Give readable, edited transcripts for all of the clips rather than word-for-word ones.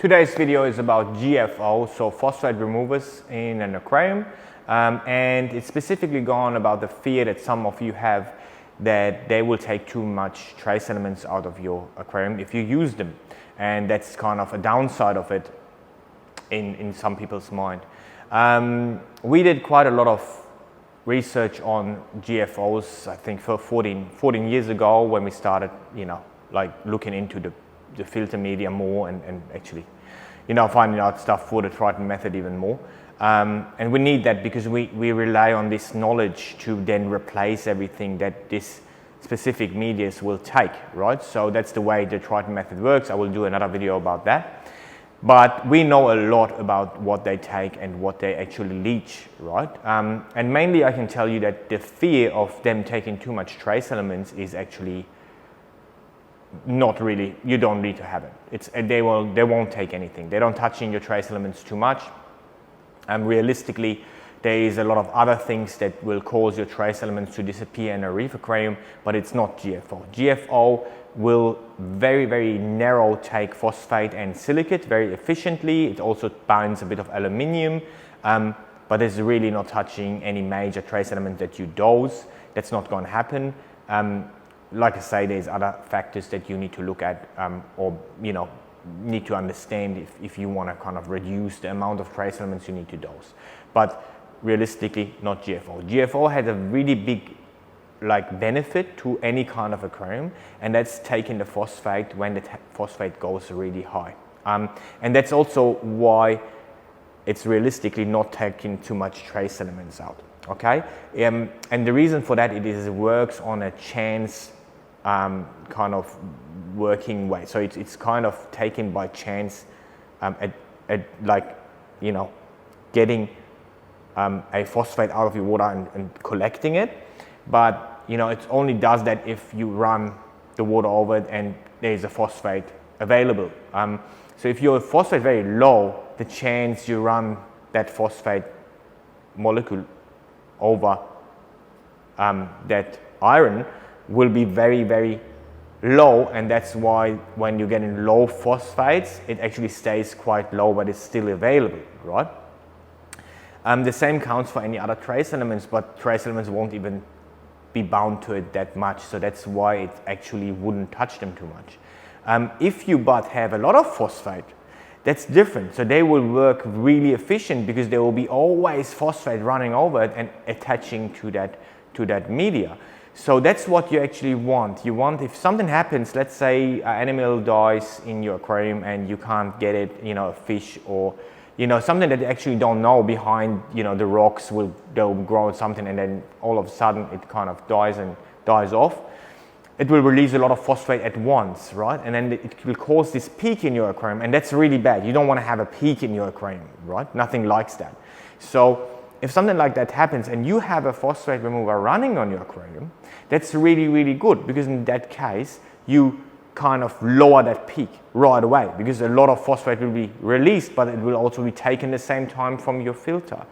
Today's video is about GFO, so phosphate removers in an aquarium, and it's specifically gone about the fear that some of you have that they will take too much trace elements out of your aquarium if you use them, and that's kind of a downside of it in some people's mind. We did quite a lot of research on GFOs, I think for 14 years ago when we started, like looking into the filter media more and actually, finding out stuff for the Triton method even more. And we need that because we rely on this knowledge to then replace everything that this specific medias will take, right? So that's the way the Triton method works. I will do another video about that. But we know a lot about what they take and what they actually leach, right? And mainly I can tell you that the fear of them taking too much trace elements is actually not really, you don't need to have it. They won't take anything. They don't touch in your trace elements too much. Realistically, there is a lot of other things that will cause your trace elements to disappear in a reef aquarium, but it's not GFO. GFO will very, very narrow take phosphate and silicate very efficiently. It also binds a bit of aluminium, but it's really not touching any major trace element that you dose. That's not going to happen. Like I say, there's other factors that you need to look at or need to understand if you want to kind of reduce the amount of trace elements you need to dose. But realistically, not GFO. GFO has a really big benefit to any kind of aquarium, and that's taking the phosphate when the phosphate goes really high. And that's also why it's realistically not taking too much trace elements out. Okay, and the reason for that it works on a chance kind of working way. So it's kind of taken by chance, getting a phosphate out of your water and collecting it. But it only does that if you run the water over it and there's a phosphate available. So if your phosphate very low, the chance you run that phosphate molecule over that iron will be very, very low, and that's why when you get in low phosphates, it actually stays quite low, but it's still available, right? The same counts for any other trace elements, but trace elements won't even be bound to it that much, so that's why it actually wouldn't touch them too much. If you but have a lot of phosphate, that's different. So they will work really efficient because there will be always phosphate running over it and attaching to that media. So that's what you actually want. You want, if something happens, let's say an animal dies in your aquarium and you can't get it, a fish or something that you actually don't know behind, the rocks they'll grow something and then all of a sudden it kind of dies off. It will release a lot of phosphate at once, right? And then it will cause this peak in your aquarium, and that's really bad. You don't want to have a peak in your aquarium, right? Nothing likes that. So if something like that happens and you have a phosphate remover running on your aquarium, that's really, really good, because in that case, you kind of lower that peak right away, because a lot of phosphate will be released, but it will also be taken the same time from your filter.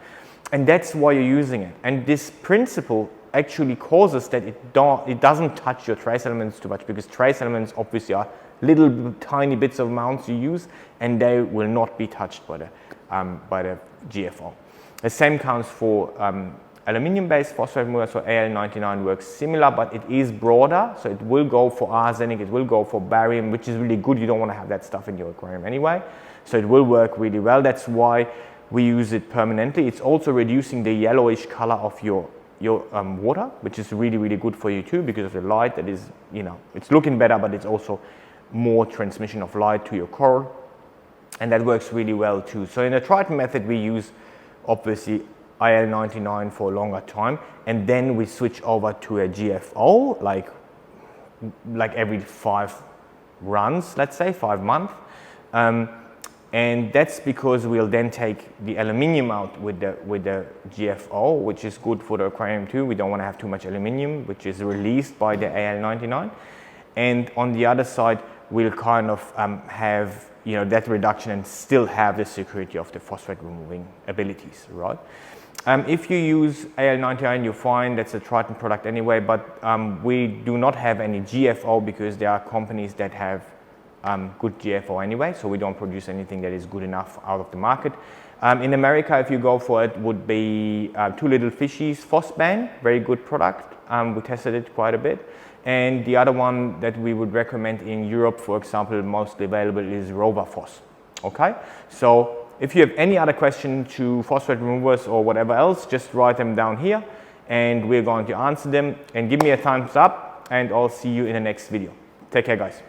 And that's why you're using it. And this principle actually causes that it doesn't touch your trace elements too much, because trace elements obviously are little tiny bits of amounts you use, and they will not be touched by the GFO. The same counts for aluminium-based phosphate remover, so Al99 works similar, but it is broader, so it will go for arsenic, it will go for barium, which is really good. You don't want to have that stuff in your aquarium anyway, so it will work really well. That's why we use it permanently. It's also reducing the yellowish color of your water, which is really, really good for you too, because of the light that is, it's looking better, but it's also more transmission of light to your coral, and that works really well too. So in the Triton method, we use obviously Al99 for a longer time, and then we switch over to a GFO like every 5 runs, let's say 5 months. And that's because we'll then take the aluminium out with the GFO, which is good for the aquarium too. We don't want to have too much aluminium, which is released by the Al99. And on the other side, we'll kind of have that reduction and still have the security of the phosphate removing abilities, right? If you use Al99, you'll find that's a Triton product anyway, but we do not have any GFO because there are companies that have good GFO anyway, so we don't produce anything that is good enough out of the market. In America, if you go for it, would be Two Little Fishies Phosphate, very good product. We tested it quite a bit. And the other one that we would recommend in Europe, for example, mostly available is Rover Phos. Okay, so if you have any other question to phosphate removers or whatever else, just write them down here and we're going to answer them. And give me a thumbs up and I'll see you in the next video. Take care, guys.